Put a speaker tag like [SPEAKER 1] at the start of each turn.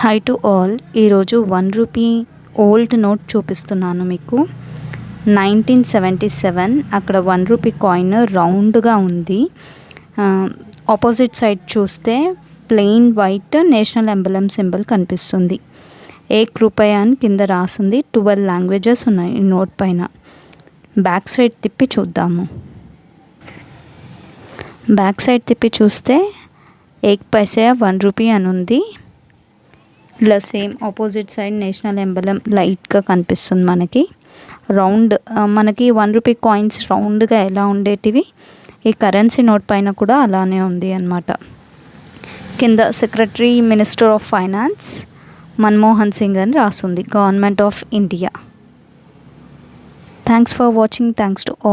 [SPEAKER 1] Hi to all. ఈరోజు 1 rupee old note చూపిస్తున్నాను మీకు. 1977 అక్కడ 1 రూపీ కాయిన్ రౌండ్గా ఉంది. ఆపోజిట్ సైడ్ చూస్తే ప్లెయిన్ వైట్ నేషనల్ ఎంబలమ్ సింబల్ కనిపిస్తుంది. 1 రూపాయి అని కింద రాసుంది. 12 లాంగ్వేజెస్ ఉన్నాయి ఈ నోట్ పైన. బ్యాక్ సైడ్ తిప్పి చూద్దాము. బ్యాక్ సైడ్ తిప్పి చూస్తే 1 పైసా 1 రూపీ అని ఉంది. ఇలా సేమ్ ఆపోజిట్ సైడ్ నేషనల్ ఎంబలమ్ లైట్గా కనిపిస్తుంది మనకి. రౌండ్ మనకి 1 రూపీ కాయిన్స్ రౌండ్గా ఎలా ఉండేటివి ఈ కరెన్సీ నోట్ పైన కూడా అలానే ఉంది అన్నమాట. కింద secretary minister of finance Manmohan Singh అని రాస్తుంది. Government of India. Thanks for watching. Thanks to all.